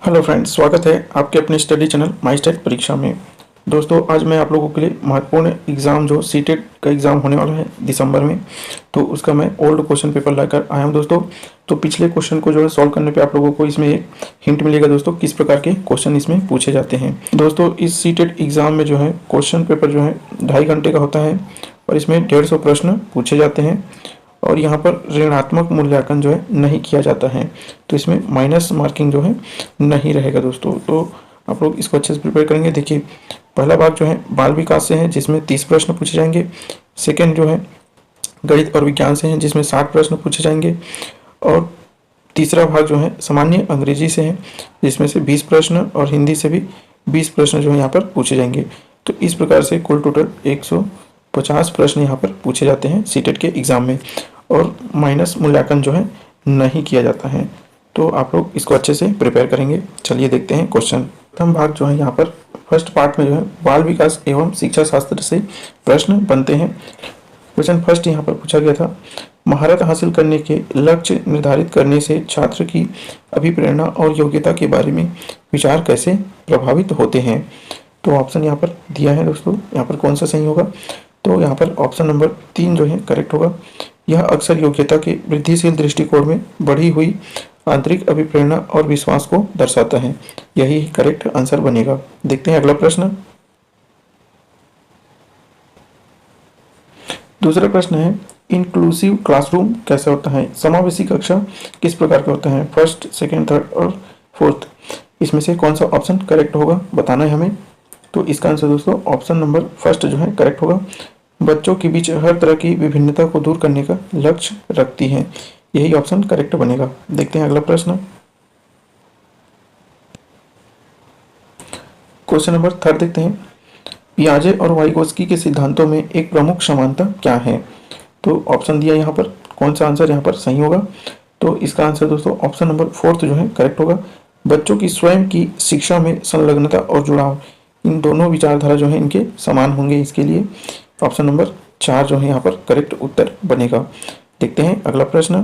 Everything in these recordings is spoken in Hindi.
हेलो फ्रेंड्स, स्वागत है आपके अपने स्टडी चैनल माई स्टेट परीक्षा में। दोस्तों, आज मैं आप लोगों के लिए महत्वपूर्ण एग्ज़ाम जो सीटेट का एग्ज़ाम होने वाला है दिसंबर में, तो उसका मैं ओल्ड क्वेश्चन पेपर लाकर आया हूं दोस्तों। तो पिछले क्वेश्चन को जो है सॉल्व करने पे आप लोगों को इसमें एक हिंट मिलेगा दोस्तों, किस प्रकार के क्वेश्चन इसमें पूछे जाते हैं। दोस्तों, इस सीटेट एग्ज़ाम में जो है क्वेश्चन पेपर जो है 2.5 घंटे का होता है और इसमें 150 प्रश्न पूछे जाते हैं और यहाँ पर ऋणात्मक मूल्यांकन जो है नहीं किया जाता है, तो इसमें माइनस मार्किंग जो है नहीं रहेगा दोस्तों। तो आप लोग इसको अच्छे से प्रिपेयर करेंगे। देखिए, पहला भाग जो है बाल विकास से है जिसमें 30 प्रश्न पूछे जाएंगे। सेकेंड जो है गणित और विज्ञान से है जिसमें 60 प्रश्न पूछे जाएंगे। और तीसरा भाग जो है सामान्य अंग्रेजी से है जिसमें से 20 प्रश्न और हिंदी से भी 20 प्रश्न जो है यहाँ पर पूछे जाएंगे। तो इस प्रकार से कुल टोटल 150 प्रश्न यहाँ पर पूछे जाते हैं सीटेट के एग्ज़ाम में और माइनस मूल्यांकन जो है नहीं किया जाता है। तो आप लोग इसको अच्छे से प्रिपेयर करेंगे। चलिए देखते हैं क्वेश्चन। प्रथम भाग जो है यहाँ पर फर्स्ट पार्ट में जो है बाल विकास एवं शिक्षा शास्त्र से प्रश्न बनते हैं। क्वेश्चन फर्स्ट यहाँ पर पूछा गया था, महारत हासिल करने के लक्ष्य निर्धारित करने से छात्र की अभिप्रेरणा और योग्यता के बारे में विचार कैसे प्रभावित होते हैं। तो ऑप्शन यहाँ पर दिया है दोस्तों, यहाँ पर कौन सा सही होगा। तो यहाँ पर ऑप्शन नंबर 3 जो है करेक्ट होगा। यह अक्सर योग्यता के वृद्धिशील दृष्टिकोण में बढ़ी हुई आंतरिक अभिप्रेरणा और विश्वास को दर्शाता है। यही करेक्ट आंसर बनेगा। देखते हैं अगला प्रश्न। दूसरा प्रश्न है, इंक्लूसिव क्लासरूम कैसा होता है, समावेशी कक्षा किस प्रकार का होता है, फर्स्ट, सेकेंड, थर्ड और फोर्थ, इसमें से कौन सा ऑप्शन करेक्ट होगा बताना है हमें। तो इसका आंसर दोस्तों ऑप्शन नंबर फर्स्ट जो है करेक्ट होगा। बच्चों के बीच हर तरह की विभिन्नता को दूर करने का लक्ष्य रखती है, यही ऑप्शन करेक्ट बनेगा। देखते हैं अगला प्रश्न। क्वेश्चन नंबर 3 देखते हैं, पियाजे और वाइगोत्स्की के सिद्धांतों में एक प्रमुख समानता क्या है। तो ऑप्शन दिया यहाँ पर, कौन सा आंसर यहाँ पर सही होगा। तो इसका आंसर दोस्तों ऑप्शन नंबर 4 जो है करेक्ट होगा। बच्चों की स्वयं की शिक्षा में संलग्नता और जुड़ाव, इन दोनों विचारधारा जो है इनके समान होंगे, इसके लिए ऑप्शन नंबर 4 जो है यहाँ पर करेक्ट उत्तर बनेगा। देखते हैं अगला प्रश्न।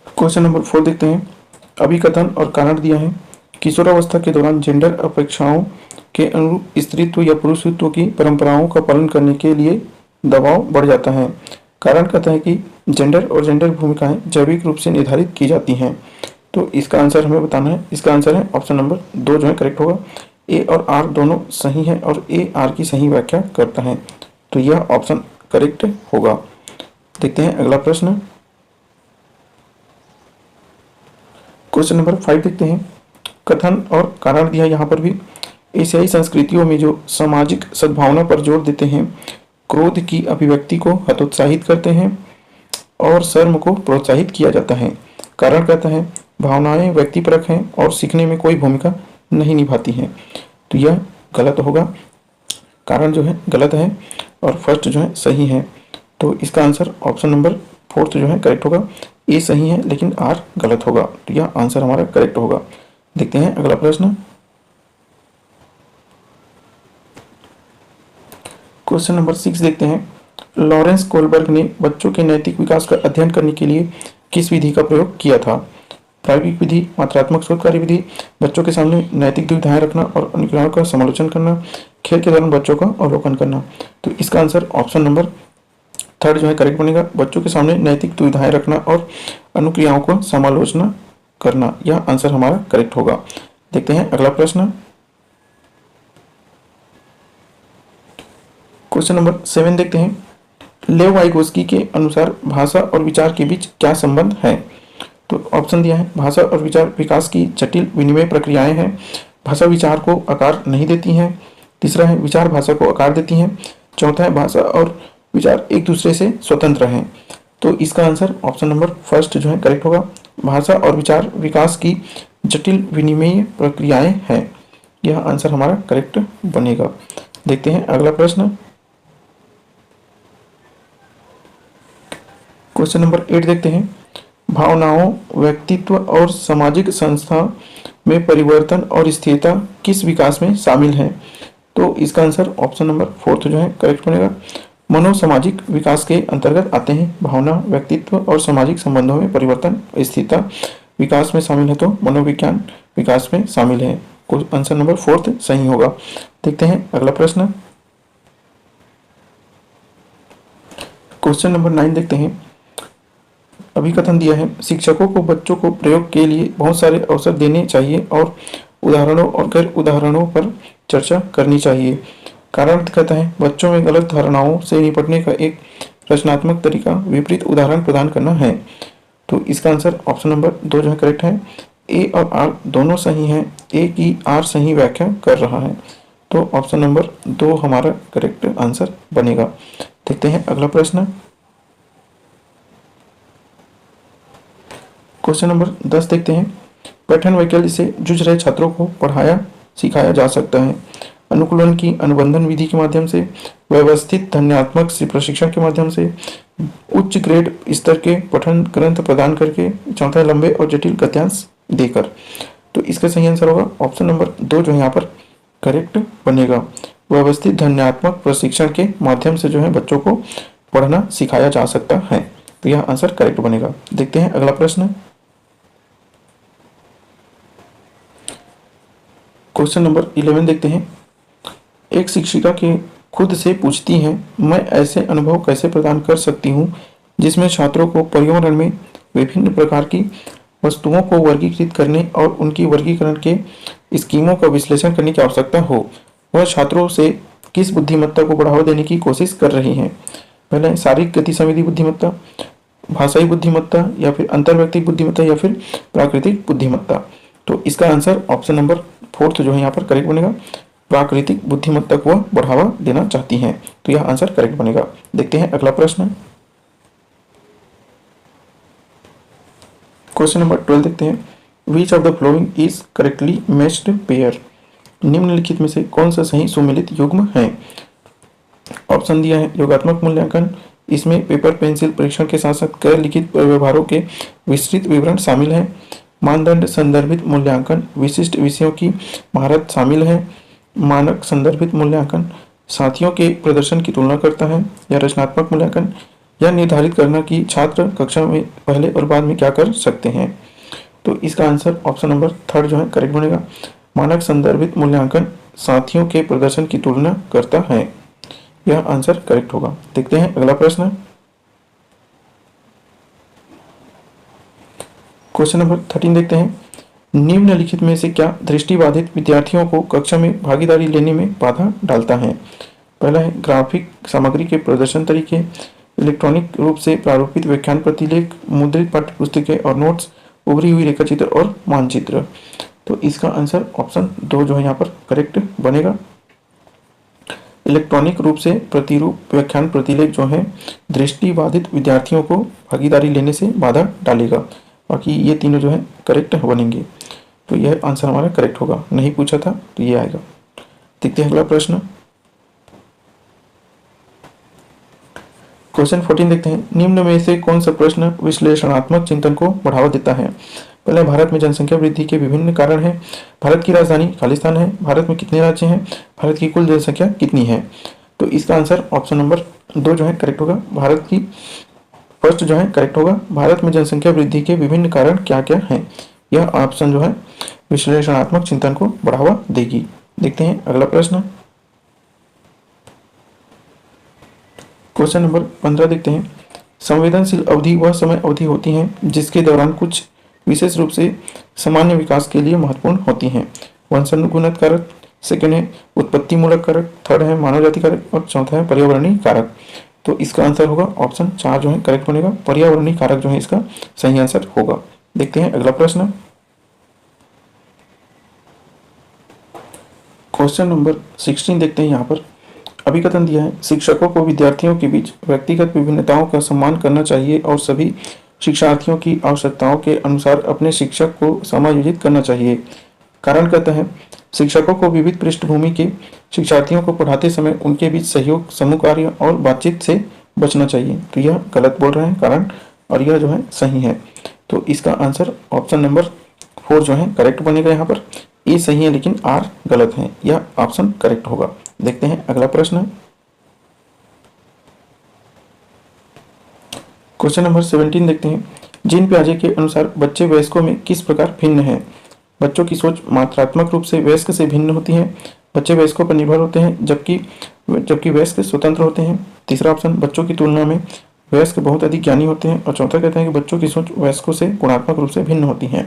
क्वेश्चन नंबर 4 देखते हैं, अभिकथन और कारण दिया है, किशोरावस्था के दौरान जेंडर अपेक्षाओं के अनुरूप स्त्रीत्व या पुरुषत्व की परंपराओं का पालन करने के लिए दबाव बढ़ जाता है। कारण कहता है कि जेंडर और जेंडर भूमिकाएं जैविक रूप से निर्धारित की जाती हैं। तो इसका आंसर हमें बताना है। इसका आंसर है ऑप्शन नंबर 2 जो है करेक्ट होगा। ए और आर दोनों सही है और ए आर की सही व्याख्या करता है, तो यह ऑप्शन करेक्ट होगा। देखते हैं अगला प्रश्न। क्वेश्चन नंबर 5 देखते हैं, कथन और कारण दिया यहाँ पर भी, एशियाई संस्कृतियों में जो सामाजिक सद्भावना पर जोर देते हैं, क्रोध की अभिव्यक्ति को हतोत्साहित करते हैं और शर्म को प्रोत्साहित किया जाता है। कारण कहता है भावनाएं व्यक्तिपरक हैं और सीखने में कोई भूमिका नहीं निभाती हैं, तो यह गलत होगा। कारण जो है गलत है और फर्स्ट जो है सही है, तो इसका आंसर ऑप्शन नंबर 4 जो है करेक्ट होगा। ए सही है लेकिन आर गलत होगा, तो यह आंसर हमारा करेक्ट होगा। देखते हैं अगला प्रश्न। क्वेश्चन नंबर 6 देखते हैं, लॉरेंस कोलबर्ग ने बच्चों के नैतिक विकास का अध्ययन करने के लिए किस विधि का प्रयोग किया था। प्रायोगिक विधि, मात्रात्मक शोधकारी विधि, बच्चों के सामने नैतिक दुविधाएं रखना और अनुक्रियाओं का समालोचन करना, खेल के दौरान बच्चों का अवलोकन करना। तो इसका आंसर ऑप्शन नंबर 3 जो है करेक्ट बनेगा। बच्चों के सामने नैतिक दुविधाएं रखना और अनुक्रियाओं को समालोचना करना, यह आंसर हमारा करेक्ट होगा। देखते हैं अगला प्रश्न। क्वेश्चन नंबर 7 देखते हैं, लेव वाइगोत्स्की के अनुसार भाषा और विचार के बीच क्या संबंध है। तो ऑप्शन दिया है, भाषा और विचार विकास की जटिल विनिमय प्रक्रियाएं हैं, भाषा विचार को आकार नहीं देती हैं। तीसरा है, विचार भाषा को आकार देती हैं। चौथा है, भाषा और विचार एक दूसरे से स्वतंत्र हैं। तो इसका आंसर ऑप्शन नंबर फर्स्ट जो है करेक्ट होगा। भाषा और विचार विकास की जटिल विनिमय प्रक्रियाएं हैं, यह आंसर हमारा करेक्ट बनेगा। देखते हैं अगला प्रश्न। क्वेश्चन नंबर 8 देखते हैं, भावनाओं, व्यक्तित्व और सामाजिक संस्था में परिवर्तन और स्थिरता किस विकास में शामिल है। तो इसका आंसर ऑप्शन नंबर 4 जो है करेक्ट बनेगा। मनोसामाजिक विकास के अंतर्गत आते हैं। भावना, व्यक्तित्व और सामाजिक संबंधों में परिवर्तन, स्थिरता विकास में शामिल है, तो मनोविज्ञान विकास में शामिल है। आंसर नंबर 4 सही होगा। देखते हैं अगला प्रश्न। क्वेश्चन नंबर 9 देखते हैं। अभिकथन दिया है, शिक्षकों को बच्चों को प्रयोग के लिए बहुत सारे अवसर देने चाहिए और उदाहरणों और गैर उदाहरणों पर चर्चा करनी चाहिए। कारण कहता है, बच्चों में गलत धारणाओं से निपटने का एक रचनात्मक तरीका विपरीत उदाहरण प्रदान करना है। तो इसका आंसर ऑप्शन नंबर 2 जो है करेक्ट है। ए और आर दोनों सही हैं। ए की आर सही व्याख्या कर रहा है, तो ऑप्शन नंबर 2 हमारा करेक्ट आंसर बनेगा। देखते हैं अगला प्रश्न। क्वेश्चन नंबर 10 देखते हैं। पठन वैकल्य से जूझ रहे छात्रों को पढ़ाया सिखाया जा सकता है। अनुकूलन की अनुबंधन विधि के माध्यम से, व्यवस्थित ध्यानात्मक प्रशिक्षण के माध्यम से, उच्च ग्रेड स्तर के पठन ग्रंथ प्रदान करके, चौथा लंबे और जटिल गद्यांश देकर। तो इसका सही आंसर होगा ऑप्शन नंबर 2 जो है यहाँ पर करेक्ट बनेगा। व्यवस्थित ध्यानात्मक प्रशिक्षण के माध्यम से जो है बच्चों को पढ़ना सिखाया जा सकता है, तो यह आंसर करेक्ट बनेगा। देखते हैं अगला प्रश्न। क्वेश्चन नंबर 11 देखते हैं। एक शिक्षिका के खुद से पूछती हैं, मैं ऐसे अनुभव कैसे प्रदान कर सकती हूँ जिसमें छात्रों को पर्यावरण में विभिन्न प्रकार की वस्तुओं को वर्गीकृत करने और उनकी वर्गीकरण के स्कीमों का विश्लेषण करने की आवश्यकता हो। वह छात्रों से किस बुद्धिमत्ता को बढ़ावा देने की कोशिश कर रही हैं? पहले शारीरिक गति संवेदी बुद्धिमत्ता, भाषाई बुद्धिमत्ता, या फिर अंतर्व्यक्तिक बुद्धिमत्ता, या फिर प्राकृतिक बुद्धिमत्ता। तो इसका आंसर ऑप्शन नंबर 4 जो है यहाँ पर करेक्ट बनेगा। प्राकृतिक बुद्धिमत्ता को बढ़ावा देना चाहती हैं, तो यह आंसर करेक्ट बनेगा। देखते हैं अगला प्रश्न। क्वेश्चन नंबर 12 देखते हैं। Which of the following is correctly matched pair? निम्नलिखित में से कौन सा सही सुमेलित युग्म है? ऑप्शन दिया है योगात्मक मूल्यांकन, इसमें पेपर पेंसिल परीक्षण के साथ साथ गैर लिखित व्यवहारों के विस्तृत विवरण शामिल है। मानदंड संदर्भित मूल्यांकन, विशिष्ट विषयों की महारत शामिल है। मानक संदर्भित मूल्यांकन साथियों के प्रदर्शन की तुलना करता है। या रचनात्मक मूल्यांकन, यह निर्धारित करना कि छात्र कक्षा में पहले और बाद में क्या कर सकते हैं। तो इसका आंसर ऑप्शन नंबर 3 जो है करेक्ट बनेगा। मानक संदर्भित मूल्यांकन साथियों के प्रदर्शन की तुलना करता है, यह आंसर करेक्ट होगा। देखते हैं अगला प्रश्न। क्वेश्चन नंबर 13 देखते हैं। निम्नलिखित में से क्या दृष्टिबाधित विद्यार्थियों को कक्षा में भागीदारी लेने में बाधा डालता है? पहला है ग्राफिक सामग्री के प्रदर्शन तरीके, इलेक्ट्रॉनिक रूप से प्रारूपित व्याख्यान प्रतिलेख, मुद्रित पाठ्यपुस्तकें और नोट्स, उभरी हुई रेखाचित्र और मानचित्र। तो इसका आंसर ऑप्शन 2 जो है यहाँ पर करेक्ट बनेगा। इलेक्ट्रॉनिक रूप से प्रतिरूप व्याख्यान प्रतिलेख जो है दृष्टिबाधित विद्यार्थियों को भागीदारी लेने से बाधा डालेगा। बाकी ये तीनों जो है करेक्ट बनेंगे, तो यह आंसर हमारा करेक्ट होगा। नहीं पूछा था तो ये आएगा। देखते हैं अगला प्रश्न। क्वेश्चन 14 देखते हैं। निम्न में से कौन सा प्रश्न विश्लेषणात्मक चिंतन को बढ़ावा देता है? पहले, भारत में जनसंख्या वृद्धि के विभिन्न कारण हैं। भारत की राजधानी खालिस्तान है। भारत में कितने राज्य हैं? भारत की कुल जनसंख्या कितनी है? तो इसका आंसर ऑप्शन नंबर 2 जो है करेक्ट होगा। भारत की फर्स्ट जो है करेक्ट होगा। भारत में जनसंख्या वृद्धि के विभिन्न कारण क्या क्या हैं? यह ऑप्शन जो है विश्लेषणात्मक चिंतन को बढ़ावा देगी। देखते हैं अगला प्रश्न। क्वेश्चन नंबर 15 देखते हैं। संवेदनशील अवधि वह समय अवधि होती है जिसके दौरान कुछ विशेष रूप से सामान्य विकास के लिए महत्वपूर्ण होती हैं। वंशानुगुणित कारक, सेकेंड है उत्पत्ति मूलक कारक, थर्ड है मानव जाति कारक और चौथा है पर्यावरणीय कारक। तो इसका आंसर होगा ऑप्शन 4 जो है करेक्ट बनेगा। पर्यावरणीय कारक जो है इसका सही आंसर होगा। देखते हैं अगला प्रश्न। क्वेश्चन नंबर 16 देखते हैं। यहाँ पर अभिकथन दिया है, शिक्षकों को विद्यार्थियों के बीच व्यक्तिगत विभिन्नताओं का सम्मान करना चाहिए और सभी शिक्षार्थियों की आवश्यकताओं के अनुसार अपने शिक्षक को समायोजित करना चाहिए। कारण कहता है, शिक्षकों को विविध पृष्ठभूमि के शिक्षार्थियों को पढ़ाते समय उनके बीच सहयोग, समूह कार्य और बातचीत से बचना चाहिए। तो यह गलत बोल रहे हैं कारण, और यह जो है सही है। तो इसका आंसर ऑप्शन नंबर 4 जो है करेक्ट बनेगा। यहाँ पर ए सही है लेकिन आर गलत है, यह ऑप्शन करेक्ट होगा। देखते हैं अगला प्रश्न। क्वेश्चन नंबर 17 देखते हैं। जीन पियाजे के अनुसार बच्चे वयस्कों में किस प्रकार भिन्न हैं? बच्चों की सोच मात्रात्मक रूप से वयस्क से भिन्न होती है। बच्चे वयस्कों पर निर्भर होते हैं जबकि वयस्क स्वतंत्र होते हैं। तीसरा ऑप्शन, बच्चों की तुलना में वयस्क बहुत अधिक ज्ञानी होते हैं। और चौथा कहते हैं कि बच्चों की सोच वयस्कों से गुणात्मक रूप से भिन्न होती है।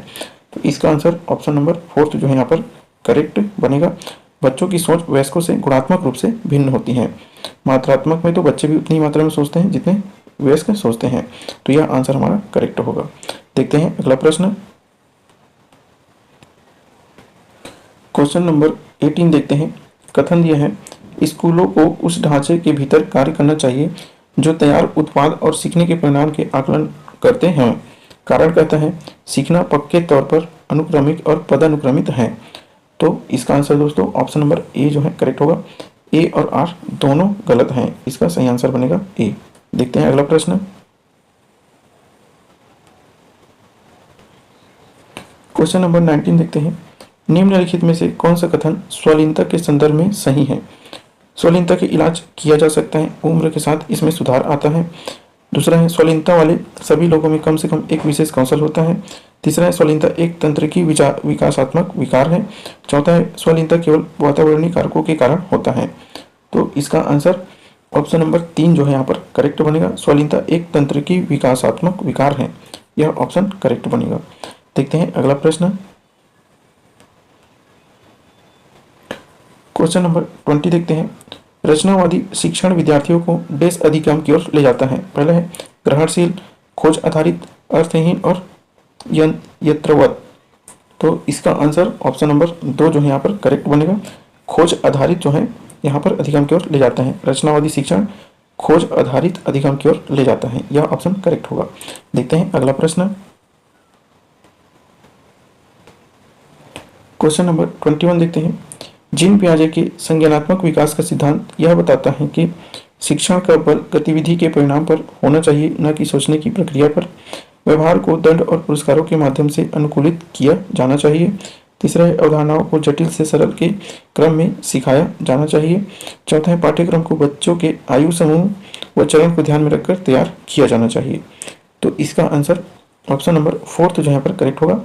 तो इसका आंसर ऑप्शन नंबर 4 जो है यहाँ पर करेक्ट बनेगा। बच्चों की सोच वयस्कों से गुणात्मक रूप से भिन्न होती है। मात्रात्मक में तो बच्चे भी उतनी मात्रा में सोचते हैं जितने वयस्क सोचते हैं। तो यह आंसर हमारा करेक्ट होगा। देखते हैं अगला प्रश्न। क्वेश्चन नंबर 18 देखते हैं। कथन दिया है, स्कूलों को उस ढांचे के भीतर कार्य करना चाहिए जो तैयार उत्पाद और सीखने के परिणाम के आकलन करते हैं। कारण कहता है, सीखना पक्के तौर पर अनुक्रमिक और पदानुक्रमित है। तो इसका आंसर दोस्तों ऑप्शन नंबर ए जो है करेक्ट होगा। ए और आर दोनों गलत हैं। इसका सही आंसर बनेगा ए। देखते हैं अगला प्रश्न। क्वेश्चन नंबर 19 देखते हैं। निम्नलिखित में से कौन सा कथन स्वलीनता के संदर्भ में सही है? स्वलीनता के इलाज किया जा सकता है, उम्र के साथ इसमें सुधार आता है। दूसरा है, स्वलीनता वाले सभी लोगों में कम से कम एक विशेष कौशल होता है। तीसरा है, स्वलीनता एक तंत्रिकी विकासात्मक विकार है। चौथा है, स्वलीनता केवल वातावरणीय कारकों के कारण होता है। तो इसका आंसर ऑप्शन नंबर 3 जो है यहाँ पर करेक्ट बनेगा। स्वलीनता एक तंत्रिकी विकासात्मक विकार है। यह ऑप्शन करेक्ट बनेगा। देखते हैं अगला प्रश्न। क्वेश्चन नंबर 20 देखते हैं। रचनावादी शिक्षण विद्यार्थियों को डेस अधिगम की ओर ले जाता है। पहला है ग्रहणशील, खोज आधारित, अर्थहीन और यंत्रवत। तो इसका आंसर ऑप्शन नंबर 2 जो है यहाँ पर करेक्ट बनेगा। खोज आधारित जो है यहाँ पर अधिगम की ओर ले जाता है। रचनावादी शिक्षण खोज आधारित अधिगम की ओर ले जाता है। यह ऑप्शन करेक्ट होगा। देखते हैं अगला प्रश्न। क्वेश्चन नंबर 21 देखते हैं। जीन पियाजे के संज्ञानात्मक विकास का सिद्धांत यह बताता है कि शिक्षण का बल गतिविधि के परिणाम पर होना चाहिए, न कि सोचने की प्रक्रिया पर। व्यवहार को दंड और पुरस्कारों के माध्यम से अनुकूलित किया जाना चाहिए। तीसरा है, अवधारणाओं को जटिल से सरल के क्रम में सिखाया जाना चाहिए। चौथा है, पाठ्यक्रम को बच्चों के आयु समूह व चरण को ध्यान में रखकर तैयार किया जाना चाहिए। तो इसका आंसर ऑप्शन नंबर 4 जो यहाँ पर करेक्ट होगा।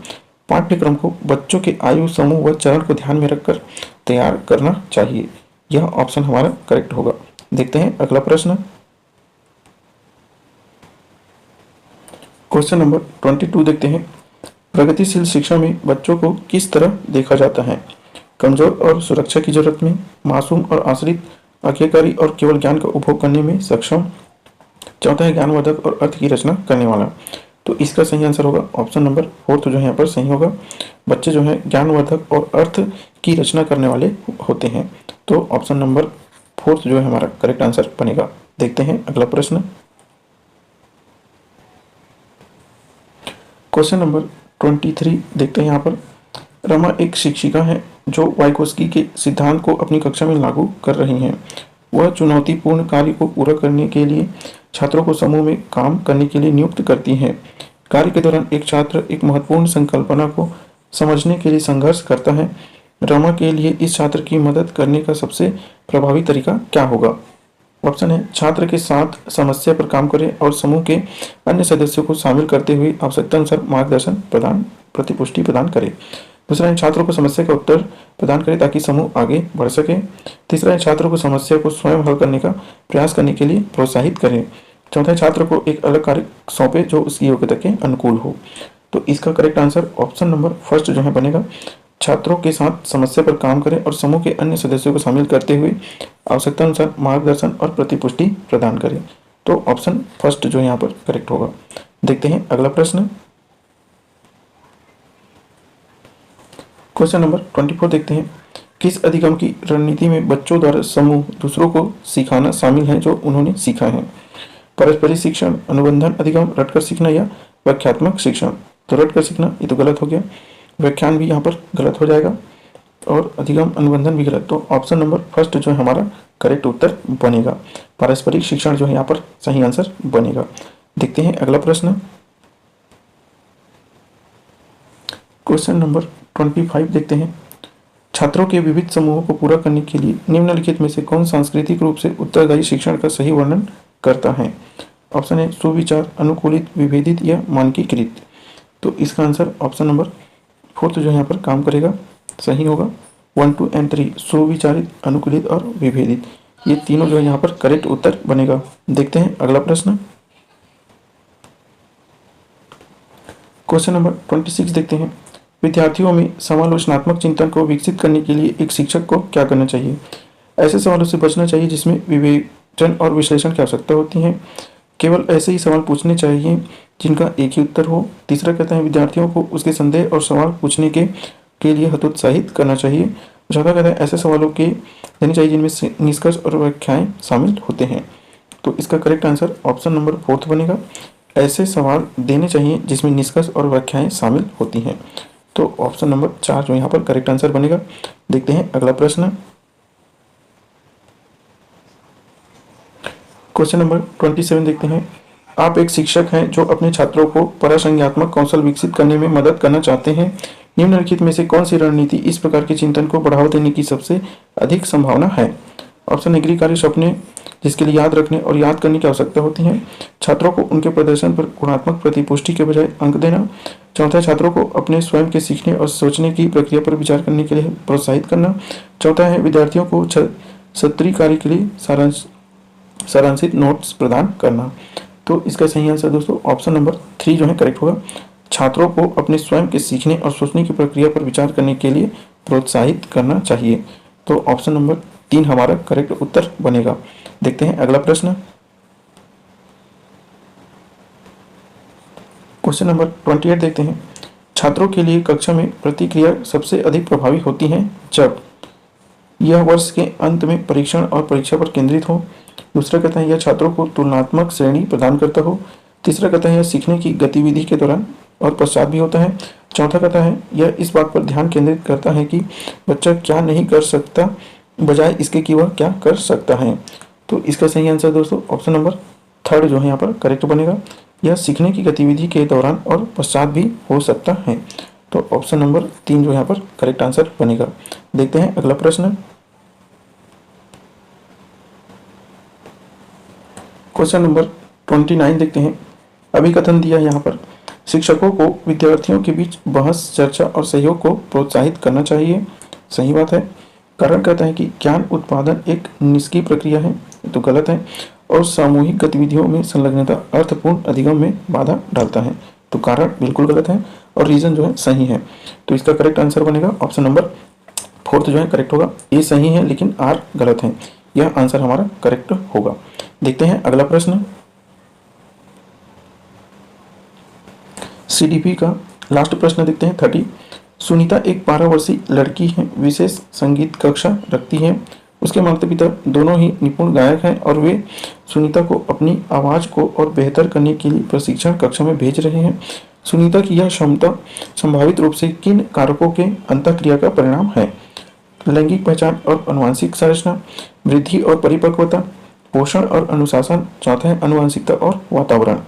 पाठ्यक्रम को बच्चों के आयु समूह व चरण को ध्यान में रखकर तैयार करना चाहिए। यह ऑप्शन हमारा करेक्ट होगा। देखते हैं अगला प्रश्न। क्वेश्चन नंबर 22 देखते हैं। प्रगतिशील शिक्षा में बच्चों को किस तरह देखा जाता है? कमजोर और सुरक्षा की जरूरत में, मासूम और आश्रित, आज्ञाकारी और केवल ज्ञान का उपभोग करने में सक्षम। चौथा है, ज्ञानवर्धक और अर्थ की रचना करने वाला। तो इसका सही आंसर होगा ऑप्शन नंबर 4 जो है यहाँ पर सही होगा। बच्चे जो है ज्ञानवर्धक और अर्थ की रचना करने वाले होते हैं। तो ऑप्शन नंबर 4 जो है हमारा करेक्ट आंसर बनेगा। देखते हैं अगला प्रश्न। क्वेश्चन नंबर 23 देखते हैं। यहाँ पर रमा एक शिक्षिका है जो वाइकोस्की के सिद्धांत को अपनी कक्षा में लागू कर रही हैं। वह चुनौतीपूर्ण कार्य को पूरा करने के लिए छात्रों को समूह में काम करने के लिए नियुक्त करती हैं। कार्य के दौरान एक छात्र एक महत्वपूर्ण संकल्पना को समझने के लिए संघर्ष करता है। रमा के लिए इस छात्र की मदद करने का सबसे प्रभावी तरीका क्या होगा? ऑप्शन है, छात्र के साथ समस्या पर काम करें और समूह के अन्य सदस्यों को शामिल करते हुए आवश्यकता अनुसार मार्गदर्शन प्रतिपुष्टि प्रदान करें। दूसरा है, छात्रों को समस्या का उत्तर प्रदान करें ताकि समूह आगे बढ़ सके। तीसरा है, छात्रों को समस्या को स्वयं हल करने का प्रयास करने के लिए प्रोत्साहित करें। चौथा है, छात्र को एक अलग कार्य सौंपे जो उसकी योग्यता के अनुकूल हो। तो इसका करेक्ट आंसर ऑप्शन नंबर 1 जो है बनेगा। छात्रों के साथ समस्या पर काम करें और समूह के अन्य सदस्यों को शामिल करते हुए आवश्यकता अनुसार मार्गदर्शन और प्रतिपुष्टि प्रदान करें। तो ऑप्शन 1 जो यहाँ पर करेक्ट होगा। देखते हैं अगला प्रश्न। क्वेश्चन नंबर 24 देखते हैं। किस अधिगम की रणनीति में बच्चों द्वारा समूह दूसरों को सिखाना शामिल है जो उन्होंने सीखा है? पारस्परिक शिक्षण, अनुबंधन अधिगम, रटकर सीखना या व्याख्यात्मक शिक्षण? तो रटकर सीखना ये तो गलत हो गया, व्याख्यान भी यहाँ पर गलत हो जाएगा और अधिगम अनुबंधन भी गलत। तो ऑप्शन नंबर 1 जो है हमारा करेक्ट उत्तर बनेगा। पारस्परिक शिक्षण जो है यहाँ पर सही आंसर बनेगा। देखते हैं अगला प्रश्न। क्वेश्चन नंबर 25 देखते हैं। छात्रों के विविध समूहों को पूरा करने के लिए निम्नलिखित में से कौन सांस्कृतिक रूप से उत्तरदायी शिक्षण का सही वर्णन करता है? ऑप्शन है सुविचार, अनुकूलित, विभेदित या मानकीकृत। तो इसका आंसर ऑप्शन नंबर 4 जो यहाँ पर काम करेगा, सही होगा। 1, 2 एंड 3 सुविचारित, अनुकूलित और विभेदित, ये तीनों जो है यहाँ पर करेक्ट उत्तर बनेगा। देखते हैं अगला प्रश्न, क्वेश्चन नंबर 26 देखते हैं। विद्यार्थियों में समालोचनात्मक चिंतन को विकसित करने के लिए एक शिक्षक को क्या करना चाहिए? ऐसे सवालों से बचना चाहिए जिसमें विवेचन और विश्लेषण की आवश्यकता होती है। केवल ऐसे ही सवाल पूछने चाहिए जिनका एक ही उत्तर हो। तीसरा कहता है विद्यार्थियों को उसके संदेह और सवाल पूछने के लिए हतोत्साहित करना चाहिए। चौथा कहता है ऐसे सवालों के देने चाहिए जिनमें निष्कर्ष और व्याख्याएं शामिल होते हैं। तो इसका करेक्ट आंसर ऑप्शन नंबर 4 बनेगा। ऐसे सवाल देने चाहिए जिसमें निष्कर्ष और व्याख्याएं शामिल होती हैं। तो ऑप्शन नंबर 4 जो यहाँ पर करेक्ट आंसर बनेगा। देखते हैं अगला प्रश्न, क्वेश्चन नंबर 27 देखते हैं। आप एक शिक्षक हैं जो अपने छात्रों को परासंज्ञात्मक कौशल विकसित करने में मदद करना चाहते हैं। निम्नलिखित में से कौन सी रणनीति इस प्रकार के चिंतन को बढ़ावा देने की सबसे अधिक संभावना है? ऑप्शन ए गृहकार्य सौंपने जिसके लिए याद रखने और याद करने की आवश्यकता होती है। छात्रों को उनके प्रदर्शन पर गुणात्मक प्रतिपुष्टि के बजाय अंक देना। चौथा, छात्रों को अपने स्वयं के सीखने और सोचने की प्रक्रिया पर विचार करने के लिए प्रोत्साहित करना। चौथा है विद्यार्थियों को सत्रीय कार्य के लिए सारांशित नोट्स प्रदान करना। तो इसका सही आंसर दोस्तों ऑप्शन नंबर 3 जो है करेक्ट होगा। छात्रों को अपने स्वयं के सीखने और सोचने की प्रक्रिया पर विचार करने के लिए प्रोत्साहित करना चाहिए। तो ऑप्शन नंबर 3 हमारा करेक्ट उत्तर बनेगा। देखते हैं अगला प्रश्न, क्वेश्चन नंबर 28 देखते हैं। छात्रों के लिए कक्षा में प्रतिक्रिया सबसे अधिक प्रभावी होती है जब यह वर्ष के अंत में परीक्षण और परीक्षा पर केंद्रित हो। दूसरा कहता है यह छात्रों को तुलनात्मक श्रेणी प्रदान करता हो। तीसरा कहता है यह सीखने की गतिविधि के दौरान और पश्चात भी होता है। चौथा कहता है यह इस बात पर ध्यान केंद्रित करता है कि बच्चा क्या नहीं कर सकता बजाय इसके कि वह क्या कर सकता है। तो इसका सही आंसर दोस्तों ऑप्शन नंबर 3 जो है यहाँ पर करेक्ट बनेगा। यह सीखने की गतिविधि के दौरान और पश्चात भी हो सकता है। तो ऑप्शन नंबर 3 जो यहाँ पर करेक्ट आंसर बनेगा। देखते हैं अगला प्रश्न, क्वेश्चन नंबर 29 देखते हैं। अभिकथन दिया यहाँ पर शिक्षकों को विद्यार्थियों के बीच बहस, चर्चा और सहयोग को प्रोत्साहित करना चाहिए। सही बात है। कारण कहता है कि ज्ञान उत्पादन एक निष्क्रिय प्रक्रिया है, तो गलत है। और सामूहिक गतिविधियों में संलग्नता अर्थपूर्ण अधिगम में बाधा डालता है, तो कारण बिल्कुल गलत है और रीजन जो है सही है। तो इसका करेक्ट आंसर बनेगा ऑप्शन नंबर 4 जो है करेक्ट होगा। ए सही है लेकिन आर गलत है, यह आंसर हमारा करेक्ट होगा। देखते हैं अगला प्रश्न, सीडीपी का लास्ट प्रश्न देखते हैं 30। सुनीता एक 12 वर्षीय लड़की है, विशेष संगीत कक्षा रखती है। उसके माता पिता दोनों ही निपुण गायक हैं और वे सुनीता को अपनी आवाज़ को और बेहतर करने के लिए प्रशिक्षण कक्षा में भेज रहे हैं। सुनीता की यह क्षमता संभावित रूप से किन कारकों के अंतःक्रिया का परिणाम है? लैंगिक पहचान और आनुवंशिक संरचना, वृद्धि और परिपक्वता, पोषण और अनुशासन, चौथा है आनुवंशिकता और वातावरण।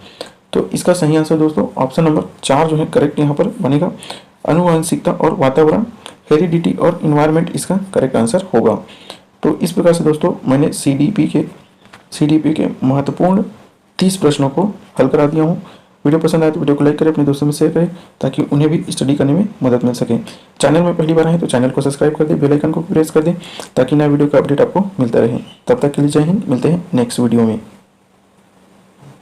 तो इसका सही आंसर दोस्तों ऑप्शन नंबर 4 जो है करेक्ट यहाँ पर बनेगा। आनुवंशिकता और वातावरण, हेरिडिटी और इन्वायरमेंट इसका करेक्ट आंसर होगा। तो इस प्रकार से दोस्तों मैंने सीडीपी के महत्वपूर्ण 30 प्रश्नों को हल करा दिया हूँ। वीडियो पसंद आए तो वीडियो को लाइक करें, अपने दोस्तों में शेयर करें ताकि उन्हें भी स्टडी करने में मदद मिल सके। चैनल में पहली बार आए तो चैनल को सब्सक्राइब कर दें, बेल आइकन को प्रेस कर दें ताकि नया वीडियो का अपडेट आपको मिलता रहे। तब तक के लिए जय हिंद, मिलते हैं नेक्स्ट वीडियो में।